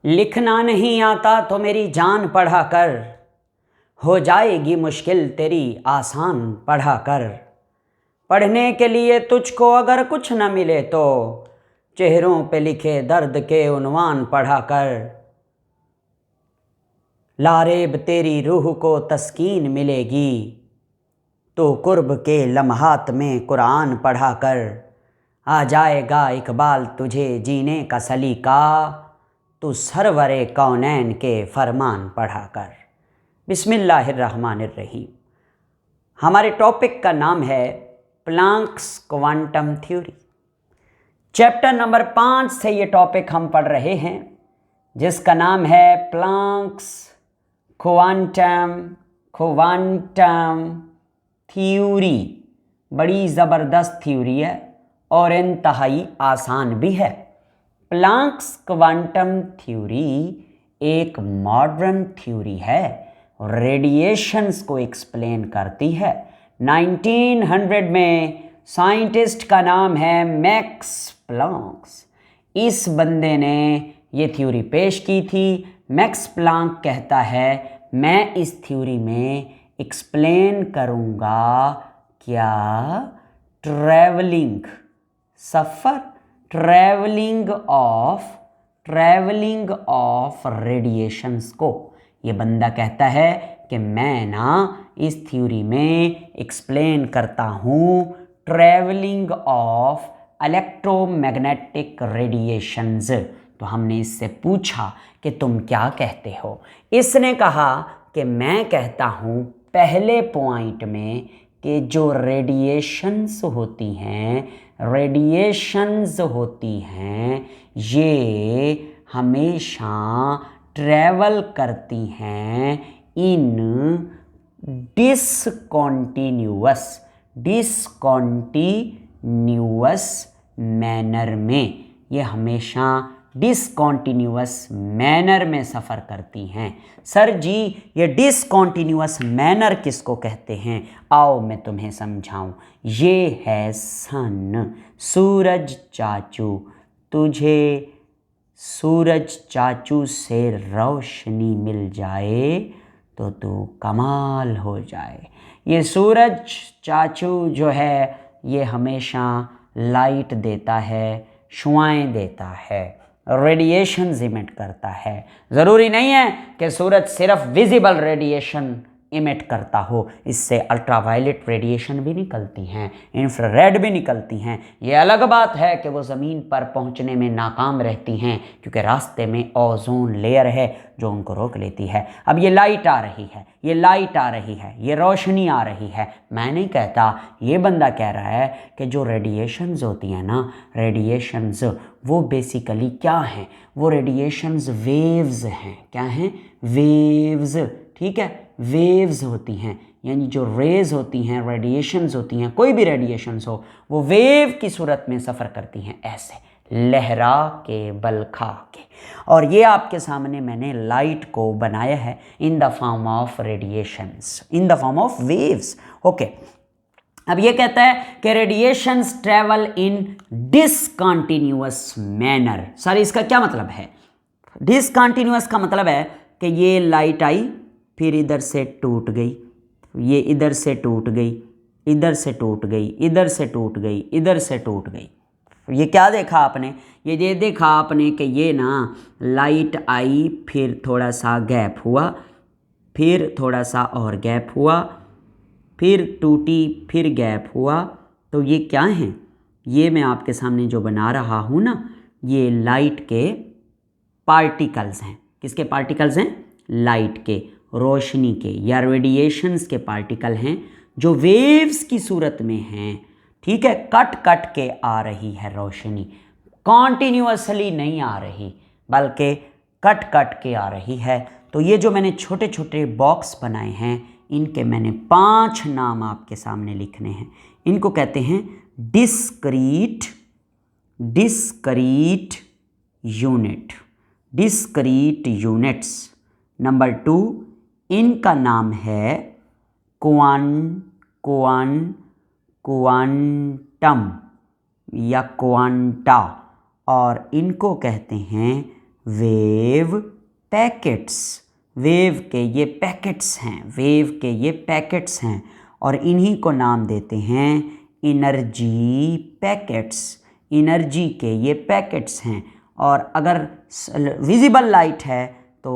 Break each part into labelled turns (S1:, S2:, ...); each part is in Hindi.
S1: लिखना नहीं आता तो मेरी जान पढ़ा कर, हो जाएगी मुश्किल तेरी आसान पढ़ा कर। पढ़ने के लिए तुझको अगर कुछ न मिले तो चेहरों पे लिखे दर्द के उन्वान पढ़ा कर। लारेब तेरी रूह को तस्कीन मिलेगी, तो कुर्ब के लम्हात में कुरान पढ़ा कर। आ जाएगा इकबाल तुझे जीने का सलीका, तू सरवरे कौनैन के फरमान पढ़ा कर। बिस्मिल्लाहिर्रहमानिर्रहीम। हमारे टॉपिक का नाम है Planck's quantum theory. Chapter number 5 से ये टॉपिक हम पढ़ रहे हैं, जिसका नाम है प्लांक्स क्वांटम थ्योरी। बड़ी ज़बरदस्त थ्योरी है और इंतहाई आसान भी है। प्लांक्स क्वांटम थ्योरी एक मॉडर्न थ्योरी है, रेडिएशंस को एक्सप्लेन करती है। 1900 में साइंटिस्ट का नाम है मैक्स प्लांक्स। इस बंदे ने ये थ्योरी पेश की थी। मैक्स प्लांक कहता है मैं इस थ्योरी में एक्सप्लेन करूँगा क्या, travelling suffer, travelling of radiations को। ये बंदा कहता है कि मैं ना इस थ्योरी में एक्सप्लेन करता हूँ ट्रैवलिंग ऑफ इलेक्ट्रोमैग्नेटिक रेडिएशंस। तो हमने इससे पूछा कि तुम क्या कहते हो। इसने कहा कि मैं कहता हूँ पहले पॉइंट में कि जो रेडिएशंस होती हैं ये हमेशा ट्रैवल करती हैं इन डिसकॉन्टिन्यूअस मैनर में। ये हमेशा डिसकॉन्टिन्यूअस मैनर में सफ़र करती हैं। सर जी ये डिसकॉन्टिन्यूअस मैनर किसको कहते हैं? आओ मैं तुम्हें समझाऊं। ये है सन, सूरज चाचू। तुझे सूरज चाचू से रोशनी मिल जाए तो तू कमाल हो जाए। ये सूरज चाचू जो है ये हमेशा लाइट देता है, शुआएं देता है, रेडिएशन इमिट करता है। ज़रूरी नहीं है कि सूरज सिर्फ विजिबल रेडिएशन इमिट करता हो, इससे अल्ट्रावायलेट रेडिएशन भी निकलती हैं, इंफ्रारेड भी निकलती हैं। ये अलग बात है कि वो ज़मीन पर पहुंचने में नाकाम रहती हैं क्योंकि रास्ते में ओजोन लेयर है जो उनको रोक लेती है। अब ये लाइट आ रही है, ये रोशनी आ रही है। मैं नहीं कहता, ये बंदा कह रहा है कि जो रेडिएशंस होती हैं ना, रेडिएशंस वो बेसिकली क्या हैं? वो रेडिएशंस वेव्स हैं। क्या हैं? वेव्स। ठीक है, वेव्स होती हैं, यानी जो रेज होती हैं, रेडिएशंस होती हैं, कोई भी रेडिएशंस हो, वो वेव की सूरत में सफ़र करती हैं, ऐसे लहरा के बल खा के। और ये आपके सामने मैंने लाइट को बनाया है in the form of radiations, in the form of waves. Okay, अब ये कहता है कि radiations travel in discontinuous manner. Sir इसका क्या मतलब है? डिसकंटिन्यूअस का मतलब है कि ये लाइट आई, फिर इधर से टूट गई, ये इधर से टूट गई, इधर से टूट गई, इधर से टूट गई, इधर से टूट गई। ये क्या देखा आपने? ये देखा आपने कि ये ना लाइट आई, फिर थोड़ा सा गैप हुआ, फिर थोड़ा सा और गैप हुआ, फिर टूटी, फिर गैप हुआ। तो ये क्या हैं? ये मैं आपके सामने जो बना रहा हूँ ना, ये लाइट के पार्टिकल्स हैं। किसके पार्टिकल्स हैं? लाइट के, रोशनी के या रेडिएशंस के पार्टिकल हैं जो वेव्स की सूरत में हैं। ठीक है, कट कट के आ रही है रोशनी, कॉन्टिन्यूअसली नहीं आ रही बल्कि कट कट के आ रही है। तो ये जो मैंने छोटे छोटे बॉक्स बनाए हैं, इनके मैंने 5 नाम आपके सामने लिखने हैं। इनको कहते हैं डिस्क्रीट यूनिट्स। नंबर 2, इनका नाम है क्वांटम या क्वांटा, और इनको कहते हैं वेव पैकेट्स। वेव के ये पैकेट्स हैं, वेव के ये पैकेट्स हैं और इन्हीं को नाम देते हैं एनर्जी पैकेट्स। एनर्जी के ये पैकेट्स हैं और अगर विजिबल लाइट है तो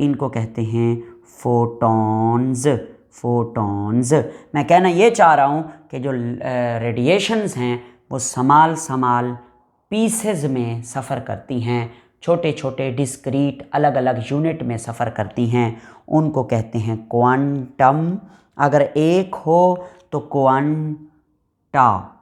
S1: इनको कहते हैं फोटॉन्स। फोटॉन्स। मैं कहना ये चाह रहा हूँ कि जो रेडिएशंस हैं वो समाल पीसेस में सफ़र करती हैं, छोटे छोटे डिस्क्रीट अलग अलग यूनिट में सफ़र करती हैं, उनको कहते हैं क्वांटम। अगर एक हो तो क्वांटा,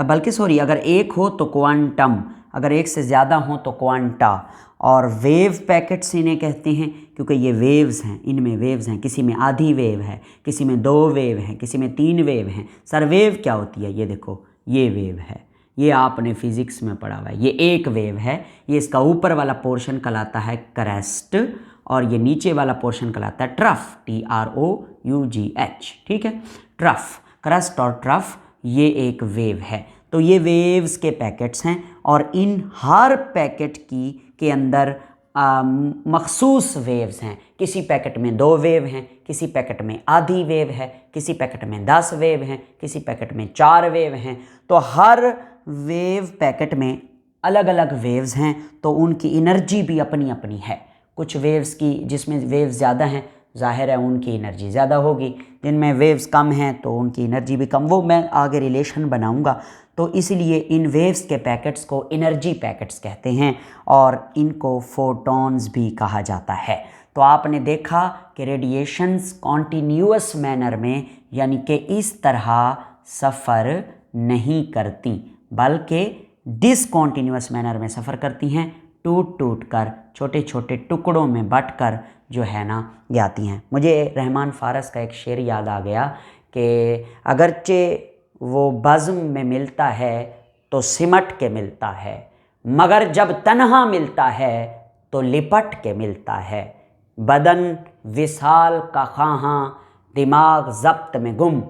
S1: बल्कि सॉरी, अगर एक हो तो क्वांटम, अगर एक से ज़्यादा हो तो क्वांटा। और वेव पैकेट्स इन्हें कहते हैं क्योंकि ये वेव्स हैं, इनमें वेव्स हैं, किसी में आधी वेव है, किसी में 2 वेव हैं, किसी में 3 वेव हैं। सर वेव क्या होती है? ये देखो, ये वेव है, ये आपने फिज़िक्स में पढ़ा हुआ है। ये एक वेव है, ये इसका ऊपर वाला पोर्शन कहलाता है क्रेस्ट और ये नीचे वाला पोर्शन कहलाता है ट्रफ, TROUGH। ठीक है, ट्रफ, क्रेस्ट और ट्रफ, ये एक वेव है। तो ये वेव्स के पैकेट्स हैं और इन हर पैकेट के अंदर मखसूस वेव्स हैं। किसी पैकेट में 2 वेव हैं, किसी पैकेट में आधी वेव है, किसी पैकेट में 10 वेव हैं, किसी पैकेट में 4 वेव हैं। तो हर वेव पैकेट में अलग अलग वेव्स हैं, तो उनकी एनर्जी भी अपनी अपनी है। कुछ वेव्स की, जिसमें वेव्स ज़्यादा हैं, ज़ाहिर है उनकी एनर्जी ज़्यादा होगी, जिनमें वेव्स कम हैं तो उनकी एनर्जी भी कम। वो मैं आगे रिलेशन बनाऊंगा। तो इसलिए इन वेव्स के पैकेट्स को एनर्जी पैकेट्स कहते हैं और इनको फोटॉन्स भी कहा जाता है। तो आपने देखा कि रेडिएशंस कॉन्टीन्यूअस मैनर में, यानी कि इस तरह सफ़र नहीं करती, बल्कि डिसकॉन्टीन्यूअस मैनर में सफ़र करती हैं, टूट टूट कर, छोटे छोटे टुकड़ों में बट कर जो है ना जाती हैं। मुझे रहमान फ़ारस का एक शेर याद आ गया कि अगरचे वो बज़्म में मिलता है तो सिमट के मिलता है, मगर जब तन्हा मिलता है तो लिपट के मिलता है। बदन विसाल का ख़ाहाँ, दिमाग ज़ब्त में गुम,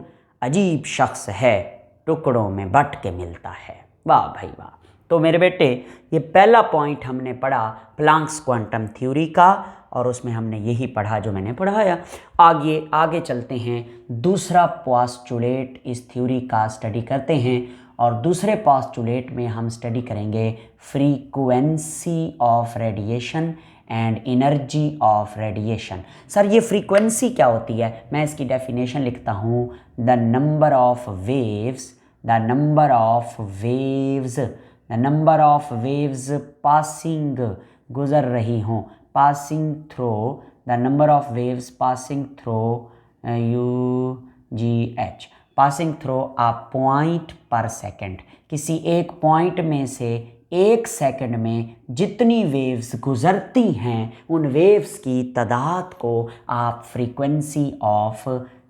S1: अजीब शख्स है, टुकड़ों में बट के मिलता है। वाह भाई वाह। तो मेरे बेटे, ये पहला पॉइंट हमने पढ़ा प्लांक्स क्वांटम थ्योरी का और उसमें हमने यही पढ़ा जो मैंने पढ़ाया। आगे चलते हैं, दूसरा पोस्टुलेट इस थ्योरी का स्टडी करते हैं और दूसरे पोस्टुलेट में हम स्टडी करेंगे frequency of radiation and energy of radiation. Sir ये फ्रीक्वेंसी क्या होती है? मैं इसकी डेफिनेशन लिखता हूँ, the number of waves, the number of waves, the number of waves passing, गुज़र रही हों, passing throw, the number of waves passing throw UGH, passing throw a point पर सेकेंड। किसी एक पॉइंट में से एक सेकंड में जितनी वेव्स गुज़रती हैं, उन वेव्स की तादाद को आप फ्रीक्वेंसी ऑफ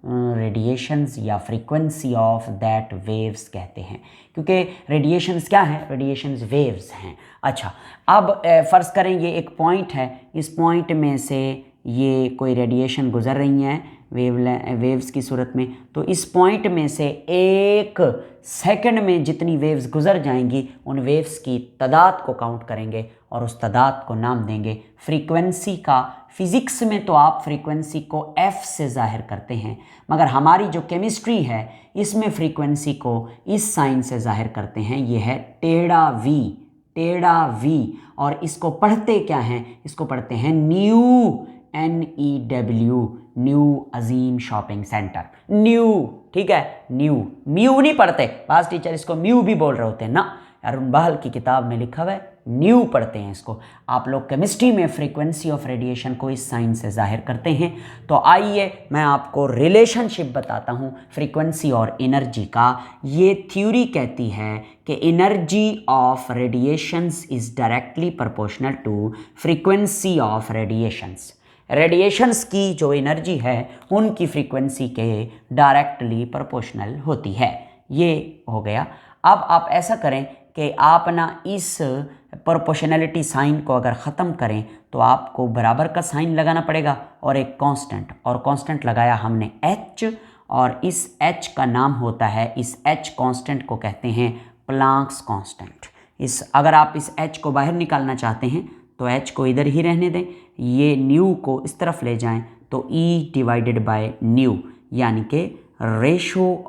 S1: रेडिएशंस या फ्रीक्वेंसी ऑफ दैट वेव्स कहते हैं, क्योंकि रेडिएशंस क्या है? रेडिएशंस वेव्स हैं। अच्छा, अब फ़र्ज़ करें ये एक पॉइंट है, इस पॉइंट में से ये कोई रेडिएशन गुज़र रही हैं वेव्स की सूरत में, तो इस पॉइंट में से एक सेकंड में जितनी वेव्स गुज़र जाएंगी, उन वेव्स की तादाद को काउंट करेंगे और उस तादाद को नाम देंगे फ्रीक्वेंसी का। फ़िज़िक्स में तो आप फ्रीक्वेंसी को F से ज़ाहिर करते हैं, मगर हमारी जो केमिस्ट्री है इसमें फ्रीक्वेंसी को इस साइन से ज़ाहिर करते हैं, ये है टेढ़ा V, टेढ़ा V। और इसको पढ़ते क्या हैं? इसको पढ़ते हैं न्यू, NEW, न्यू अजीम शॉपिंग सेंटर, न्यू। ठीक है, न्यू, म्यू नहीं पढ़ते, पास टीचर इसको म्यू भी बोल रहे होते हैं ना। अरुण बहल की किताब में लिखा हुआ है न्यू पढ़ते हैं इसको। आप लोग केमिस्ट्री में फ्रीक्वेंसी ऑफ रेडिएशन को इस साइन से जाहिर करते हैं। तो आइए मैं आपको रिलेशनशिप बताता हूँ फ्रीक्वेंसी और एनर्जी का। ये थ्योरी कहती है कि energy of radiations is directly proportional to frequency of radiations. Radiations की जो एनर्जी है उनकी फ्रीक्वेंसी के डायरेक्टली प्रोपोर्शनल होती है। ये हो गया। अब आप ऐसा करें कि आप ना इस प्रोपोर्शनैलिटी साइन को अगर ख़त्म करें तो आपको बराबर का साइन लगाना पड़ेगा और एक कांस्टेंट, और कांस्टेंट लगाया हमने H, और इस H का नाम होता है, इस H कांस्टेंट को कहते हैं प्लांक्स कांस्टेंट। इस अगर आप इस h को बाहर निकालना चाहते हैं तो h को इधर ही रहने दें, ये न्यू को इस तरफ ले जाएं तो E डिवाइडेड बाय न्यू, यानी कि ratio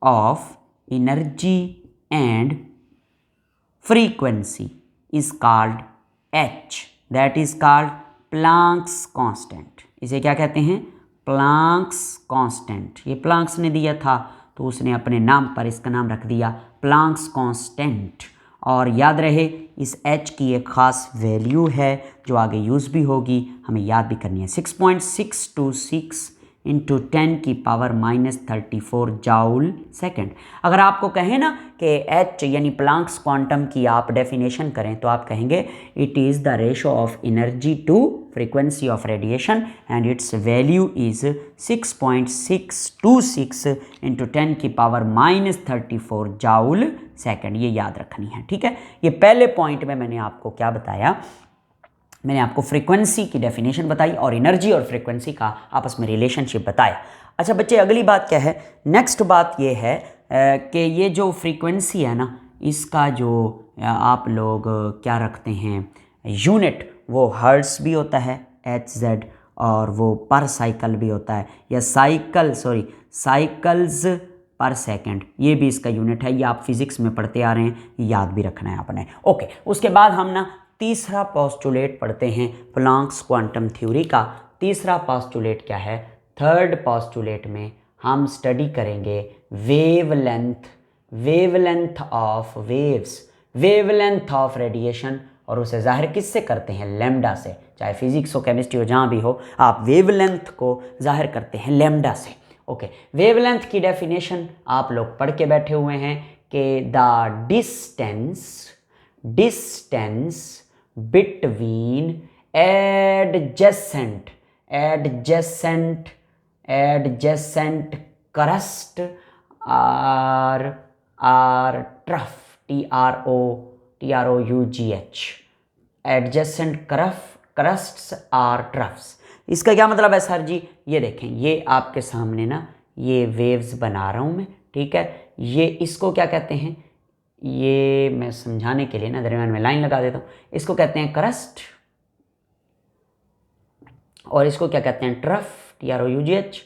S1: of energy and frequency is called h, that is called Planck's constant. इसे क्या कहते हैं? Planck's constant. ये प्लांक्स ने दिया था तो उसने अपने नाम पर इसका नाम रख दिया प्लांक्स कांस्टेंट। और याद रहे इस h की एक ख़ास वैल्यू है जो आगे यूज़ भी होगी, हमें याद भी करनी है। 6.626 इंटू 10 की पावर -34 जाउल सेकेंड। अगर आपको कहें ना कि h यानी प्लांक्स क्वांटम की आप डेफिनेशन करें तो आप कहेंगे it is the ratio of energy to frequency of radiation and its value is 6.626 into 10 की पावर -34 जाउल सेकेंड। ये याद रखनी है, ठीक है। ये पहले पॉइंट में मैंने आपको क्या बताया, मैंने आपको फ्रीक्वेंसी की डेफिनेशन बताई और एनर्जी और फ्रीक्वेंसी का आपस में रिलेशनशिप बताया। अच्छा बच्चे, अगली बात क्या है? नेक्स्ट बात ये है कि ये जो फ्रीक्वेंसी है ना, इसका जो आप लोग क्या रखते हैं यूनिट, वो हर्ट्स भी होता है HZ, और वो पर साइकिल भी होता है, या साइकिल्स पर सेकंड, ये भी इसका यूनिट है। ये आप फिजिक्स में पढ़ते आ रहे हैं, याद भी रखना है आपने। ओके, उसके बाद हम ना तीसरा पोस्टुलेट पढ़ते हैं प्लांक्स क्वांटम थ्योरी का। तीसरा पोस्टुलेट क्या है? थर्ड पोस्टुलेट में हम स्टडी करेंगे wavelength of waves, wavelength of radiation, और उसे जाहिर किससे करते हैं? लैम्डा से। चाहे फिजिक्स हो, केमिस्ट्री हो, जहाँ भी हो, आप वेवलेंथ को जाहिर करते हैं लैम्डा से। ओके, वेवलेंथ की डेफिनेशन आप लोग पढ़ के बैठे हुए हैं कि the distance between adjacent crust are trough, TROUGH, adjacent crusts are troughs। इसका क्या मतलब है सर जी? ये देखें, ये आपके सामने ना ये वेव्स बना रहा हूँ मैं, ठीक है। ये इसको क्या कहते हैं? ये मैं समझाने के लिए ना दरमियान में लाइन लगा देता हूँ। इसको कहते हैं क्रस्ट, और इसको क्या कहते हैं? Trough, TROUGH।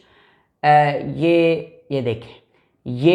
S1: ये देखें, ये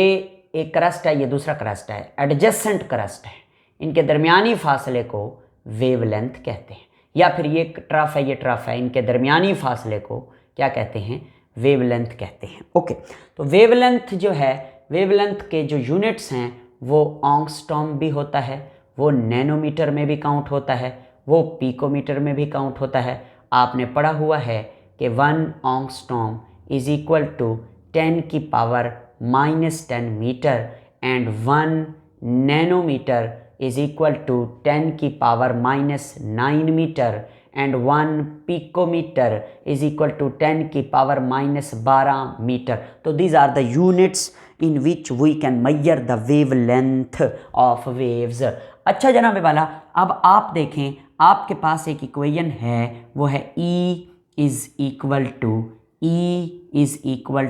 S1: एक क्रस्ट है, ये दूसरा क्रस्ट है, एडजेसेंट क्रस्ट है। इनके दरमियानी फासले को वेवलेंथ कहते हैं, या फिर ये ट्रफ है, ये ट्रफ है, इनके दरमियानी फासले को क्या कहते हैं? वेवलेंथ कहते हैं। ओके, तो वेवलेंथ जो है, वेवलेंथ के जो यूनिट्स हैं वो ऑंगस्ट्रॉम भी होता है, वो नैनोमीटर में भी काउंट होता है, वो पिकोमीटर में भी काउंट होता है। आपने पढ़ा हुआ है कि 1 ऑंगस्ट्रॉम इज इक्वल टू 10 की power -10 meter and 1 nanometer is equal to 10 की power -9 meter and 1 picometer is equal to 10 की पावर -12 मीटर। तो these are the units in which we can measure the wavelength of waves। अच्छा जनाब वाला, अब आप देखें, आपके पास एक इक्वेशन है, वो है E is equal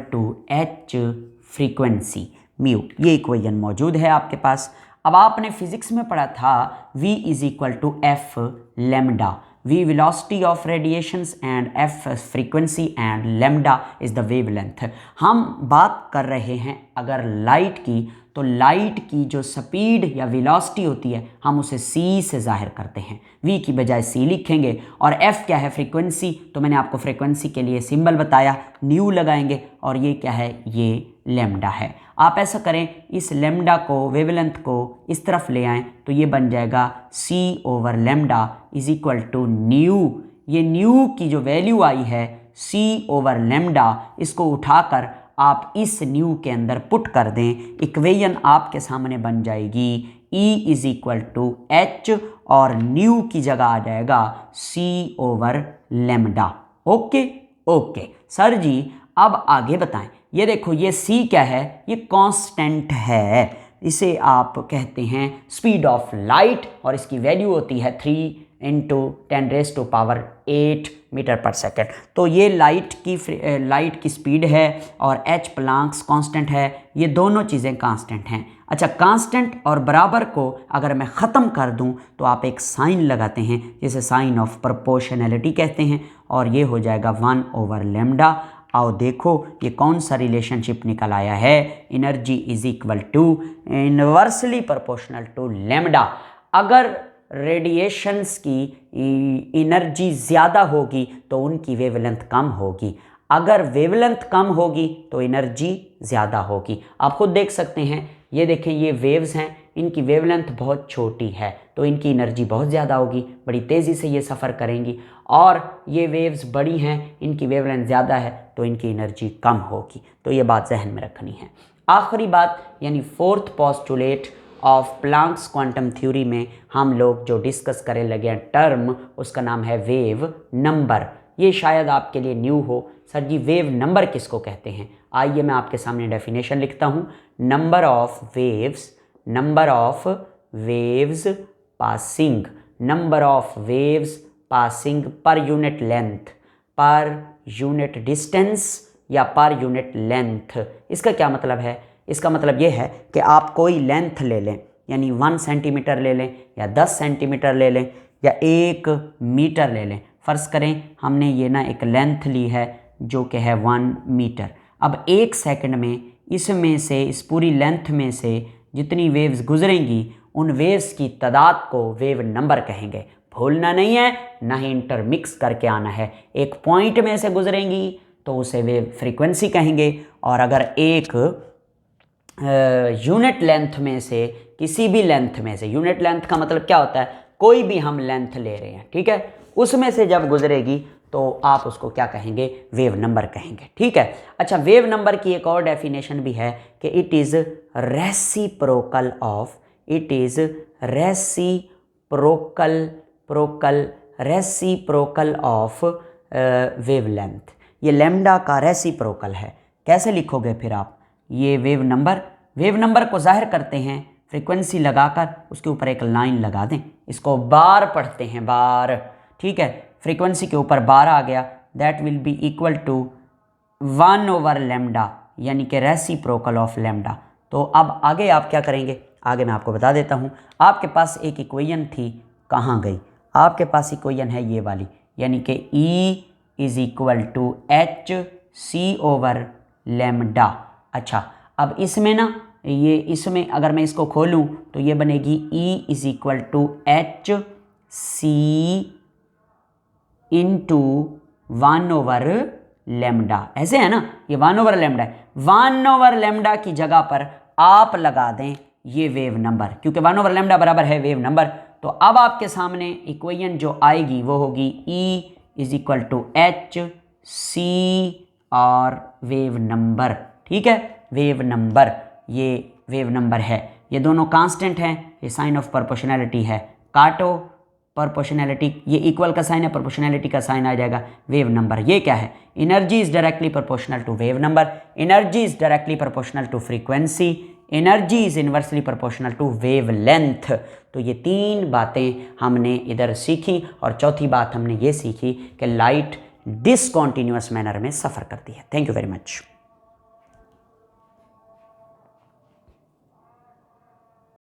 S1: to H frequency mu. ये इक्वेशन मौजूद है आपके पास। अब आपने फिजिक्स में पढ़ा था V is equal to F lambda, V velocity of radiations and F frequency and lambda is the wavelength। हम बात कर रहे हैं अगर लाइट की, तो लाइट की जो स्पीड या वेलोसिटी होती है हम उसे c से जाहिर करते हैं, v की बजाय c लिखेंगे। और f क्या है? फ्रीक्वेंसी। तो मैंने आपको फ्रीक्वेंसी के लिए सिंबल बताया, न्यू लगाएंगे, और ये क्या है? ये लैम्डा है। आप ऐसा करें, इस लैम्डा को, वेवलेंथ को इस तरफ ले आएं तो ये बन जाएगा c/λ is equal to nu. ये न्यू की जो वैल्यू आई है c/λ, इसको उठाकर आप इस न्यू के अंदर पुट कर दें, इक्वेशन आपके सामने बन जाएगी E is equal to H, और न्यू की जगह आ जाएगा c/λ। ओके सर जी, अब आगे बताएं। ये देखो, ये c क्या है? ये कांस्टेंट है, इसे आप कहते हैं स्पीड ऑफ लाइट, और इसकी वैल्यू होती है 3 इंटू 10⁸ मीटर पर सेकेंड। तो ये लाइट की स्पीड है और एच प्लांक्स कांस्टेंट है, ये दोनों चीज़ें कांस्टेंट हैं। अच्छा, कांस्टेंट और बराबर को अगर मैं ख़त्म कर दूं तो आप एक साइन लगाते हैं जिसे साइन ऑफ प्रोपोर्शनैलिटी कहते हैं, और ये हो जाएगा 1/λ। आओ देखो ये कौन सा रिलेशनशिप निकल आया है, energy is equal to inversely proportional to lambda. अगर रेडिएशंस की एनर्जी ज़्यादा होगी तो उनकी वेवलेंथ कम होगी, अगर वेवलेंथ कम होगी तो एनर्जी ज़्यादा होगी। आप खुद देख सकते हैं, ये देखें ये वेव्स हैं, इनकी वेवलेंथ बहुत छोटी है तो इनकी एनर्जी बहुत ज़्यादा होगी, बड़ी तेज़ी से ये सफ़र करेंगी, और ये वेव्स बड़ी हैं, इनकी वेवलेंथ ज़्यादा है तो इनकी एनर्जी कम होगी। तो ये बात जहन में रखनी है। आखिरी बात यानी fourth postulate of Planck's quantum theory में हम लोग जो डिस्कस करें लगे हैं टर्म, उसका नाम है वेव नंबर। ये शायद आपके लिए न्यू हो, सर जी वेव नंबर किसको कहते हैं? आइए मैं आपके सामने डेफिनेशन लिखता हूँ। Number of waves passing, number of waves passing per unit length, per unit distance या पर यूनिट लेंथ। इसका क्या मतलब है? इसका मतलब ये है कि आप कोई लेंथ ले लें, यानी 1 सेंटीमीटर ले लें या 10 सेंटीमीटर ले लें या 1 मीटर ले लें। फ़र्ज़ करें हमने ये ना एक लेंथ ली है जो कि है 1 मीटर। अब 1 सेकंड में इसमें से, इस पूरी लेंथ में से जितनी वेव्स गुजरेंगी उन वेव्स की तादाद को वेव नंबर कहेंगे। भूलना नहीं है, ना ही इंटरमिक्स करके आना है। एक पॉइंट में से गुजरेंगी तो उसे वेव फ्रीक्वेंसी कहेंगे, और अगर एक यूनिट लेंथ में से, किसी भी लेंथ में से, यूनिट लेंथ का मतलब क्या होता है, कोई भी हम लेंथ ले रहे हैं, ठीक है, उसमें से जब गुजरेगी तो आप उसको क्या कहेंगे? वेव नंबर कहेंगे, ठीक है। अच्छा, वेव नंबर की एक और डेफिनेशन भी है कि it is reciprocal of, it is reciprocal of wavelength. ये लैम्डा का रेसिप्रोकल है। कैसे लिखोगे फिर आप ये वेव नंबर को जाहिर करते हैं फ्रीक्वेंसी लगाकर, उसके ऊपर एक लाइन लगा दें, इसको बार पढ़ते हैं, बार, ठीक है। फ्रीक्वेंसी के ऊपर बार आ गया, that will be equal to 1/λ, यानी कि रेसिप्रोकल ऑफ लैम्डा। तो अब आगे आप क्या करेंगे, आगे मैं आपको बता देता हूँ। आपके पास एक इक्वेशन थी, कहाँ गई? आपके पास इक्वेशन है ये वाली, यानी कि E is equal to hc/λ। अच्छा, अब इसमें ना, ये इसमें अगर मैं इसको खोलूं तो ये बनेगी E is equal to hc into 1/λ। ऐसे है ना, ये 1/λ है। 1/λ की जगह पर आप लगा दें ये वेव नंबर, क्योंकि 1/λ बराबर है वेव नंबर। तो अब आपके सामने इक्वेशन जो आएगी वो होगी E is equal to hc और वेव नंबर, ठीक है, वेव नंबर, ये वेव नंबर है, ये दोनों कांस्टेंट हैं, ये साइन ऑफ प्रोपोर्शनैलिटी है, काटो प्रोपोर्शनैलिटी, ये इक्वल का साइन है, प्रोपोर्शनैलिटी का साइन आ जाएगा, वेव नंबर। ये क्या है? Energy is directly proportional to wave number, energy is directly proportional to frequency, energy is inversely proportional to wavelength. तो ये 3 बातें हमने इधर सीखी, और चौथी बात हमने ये सीखी कि लाइट डिसकंटिन्यूअस मैनर में सफ़र करती है। Thank you very much.